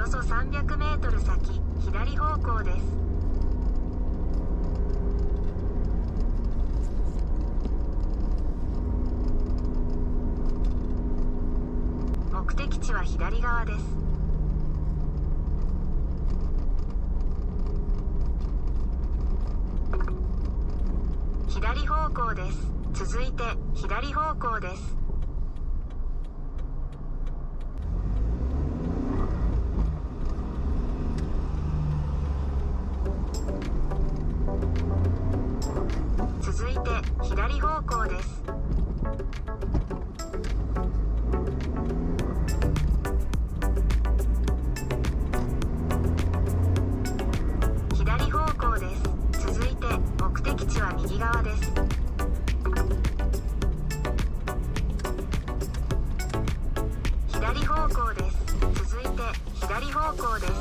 よそ300メートル先、左方向です。目的地は左側です。左方向です。続いて左方向です。続いて左方向です。左方向です。続いて目的地は右側です。左方向です。続いて左方向です。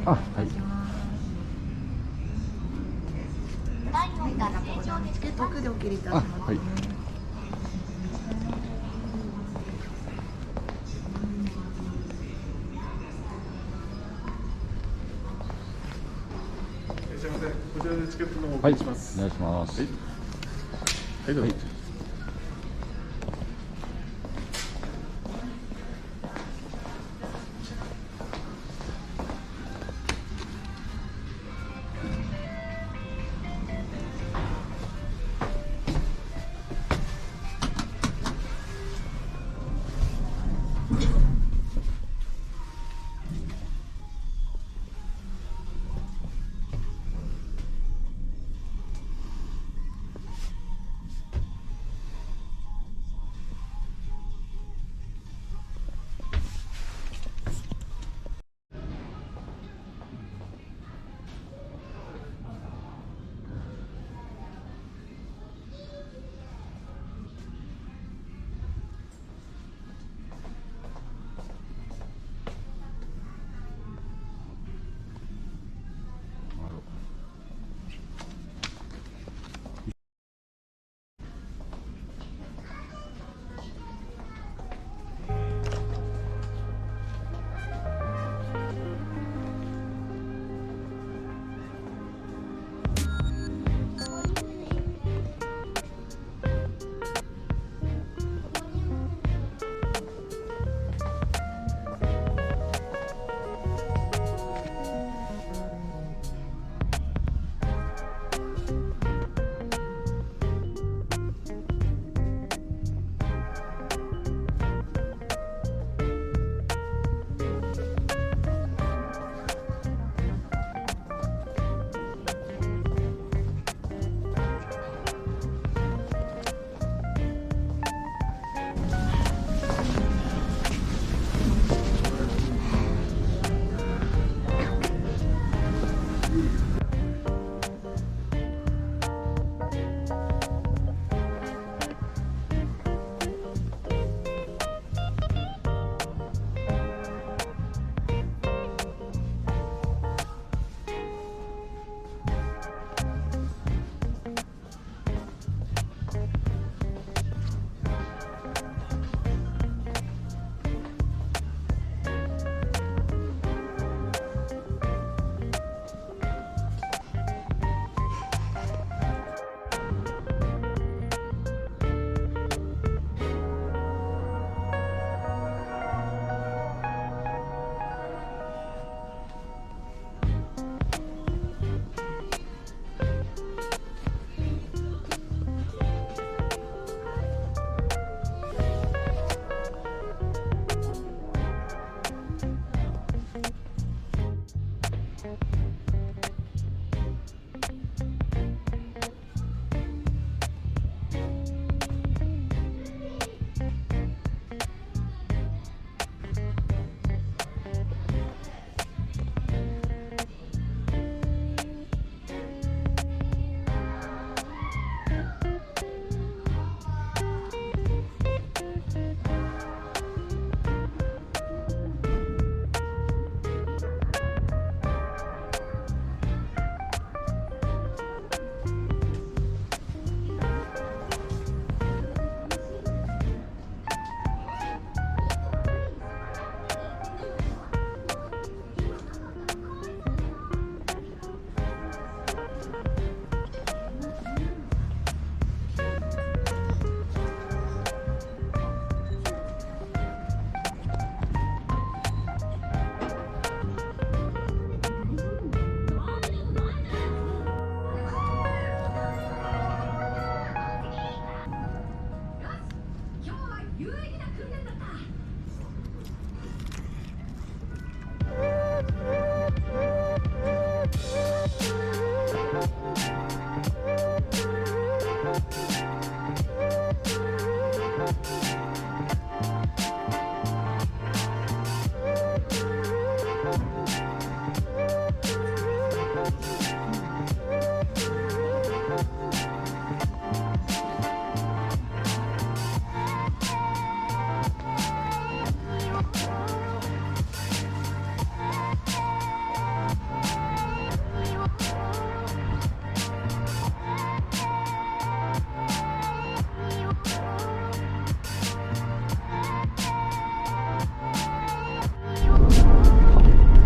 あ、はい。チケットでお切りいたします。はい。すみません、こちらでチケットの方おはい、送りします。お願いします。はい、どうぞ。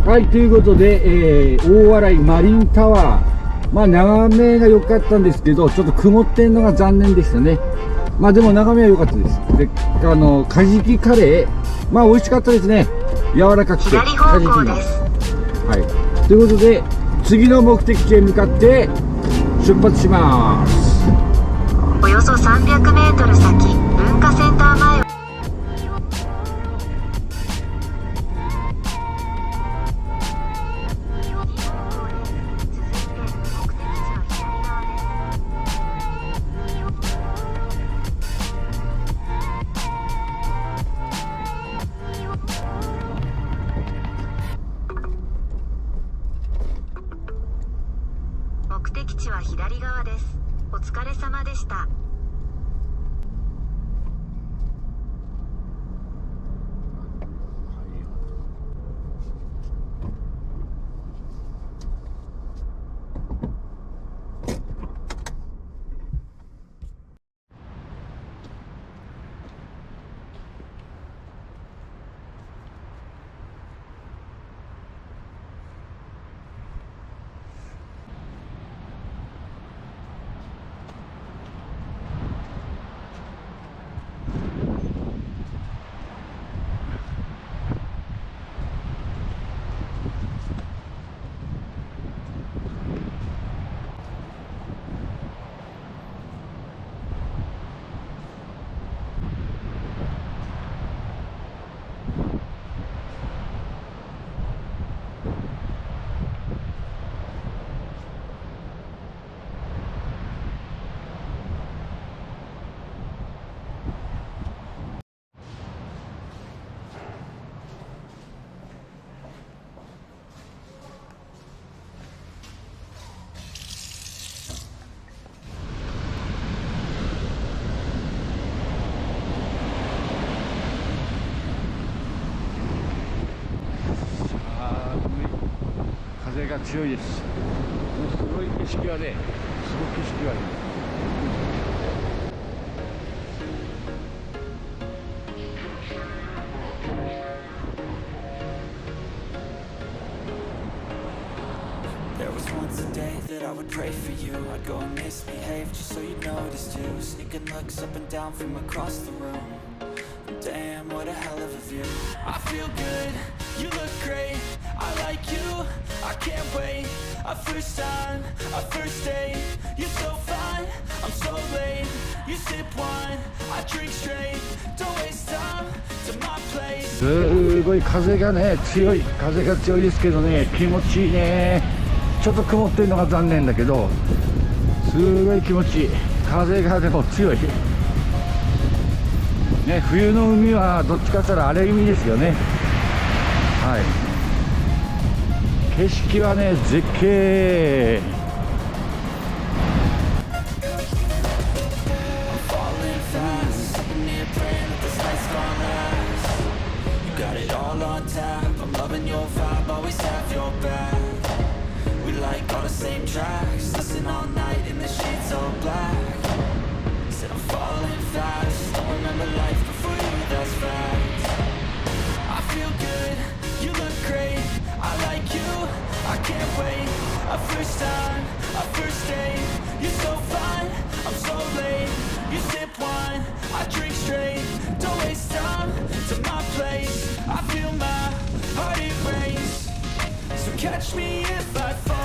はい、ということで、大洗マリンタワー、まあ眺めが良かったんですけど、ちょっと曇ってんのが残念でしたね。まあでも眺めは良かったです。で、カジキカレー、まあ美味しかったですね。柔らかくて、左方向です。はい。ということで、次の目的地へ向かって出発します。およそ300メートル先、文化センター前を目的地は左側です。お疲れ様でした。風が強いです。もうすごい景色はね、すごく景色はいい。There was once a day that I would pray for you. I'd go and misbehave just so you'd notice too. Sneaking looks up and down from across the room. Damn, what a hell of a view. I feel good, you look great. I like you, I can't wait. A first time, a first date. You're so fine, I'm so late. You sip wine, I drink straight. Don't waste time to my place. すごい風がね、強い風が強いですけどね、気持ちいいね。ちょっと曇ってるのが残念だけど、すごい気持ちいい。風がでも強いね。冬の海はどっちかって言ったら荒れ海ですよね。はい、景色はね、絶景。A first time, a first date. You're so fine, I'm so late. You sip wine, I drink straight. Don't waste time to my place. I feel my heart erase. So catch me if I fall.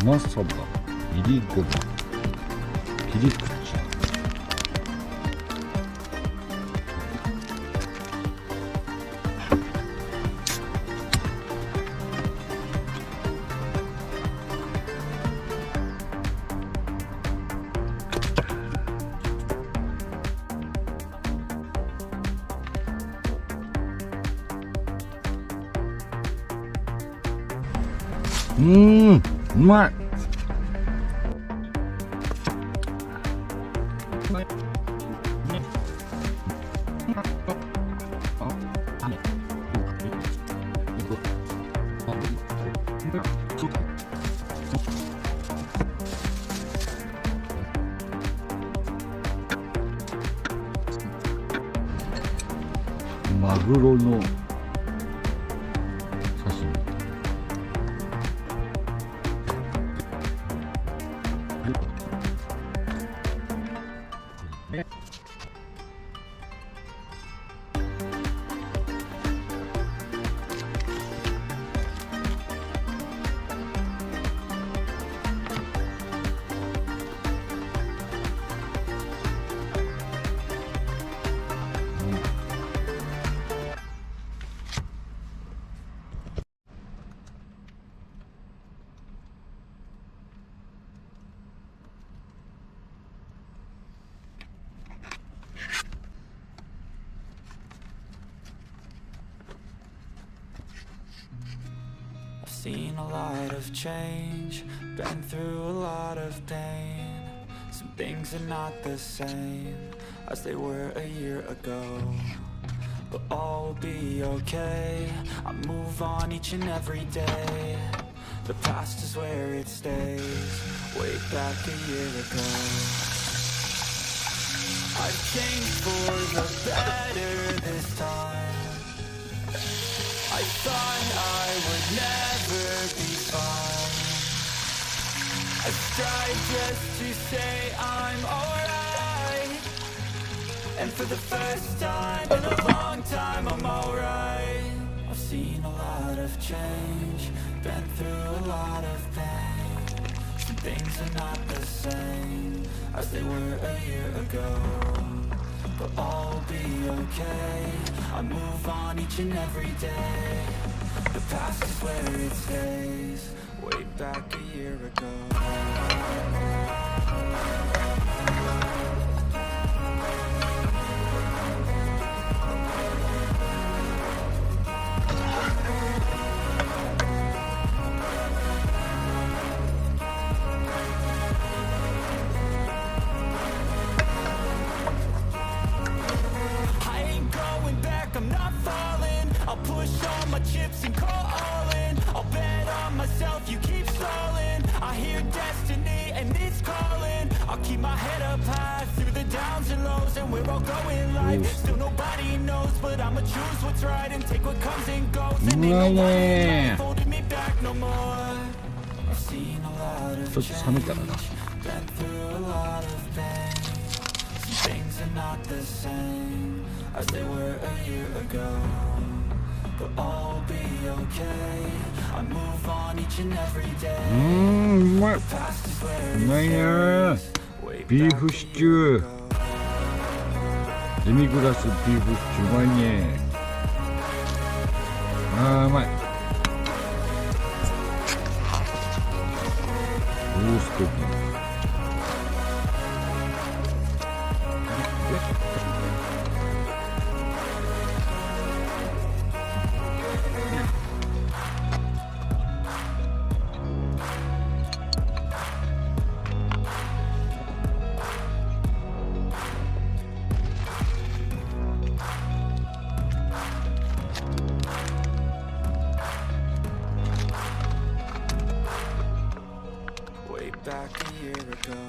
まさば、いりごま、切り口。うまい。マグロの刺身。Seen a lot of change, been through a lot of pain. Some things are not the same as they were a year ago, but all will be okay. I move on each and every day. The past is where it stays, way back a year ago. I've changed for the better this time. I thought I would never be fine. I strive just to say I'm alright, and for the first time in a long time I'm alright. I've seen a lot of change, been through a lot of pain. Some things are not the same as they were a year ago, but all will be okay. I move on each and every day. The past is where it stays, way back a year ago. keep my head up high through the downs and lows, and we're all going live. Still nobody knows, but I'ma choose what's right and take what comes and goes. And ain't nobody holding me back no more. I've seen a lot of change, been through a lot of pain. Some things are not the same as they were a year ago, but all will be okay. I move on each and every day. うまい。うまいね。ビーフシチュー。デミグラスビーフシチューうまいね。あーうまい。ローストビーフ。Way back a year ago.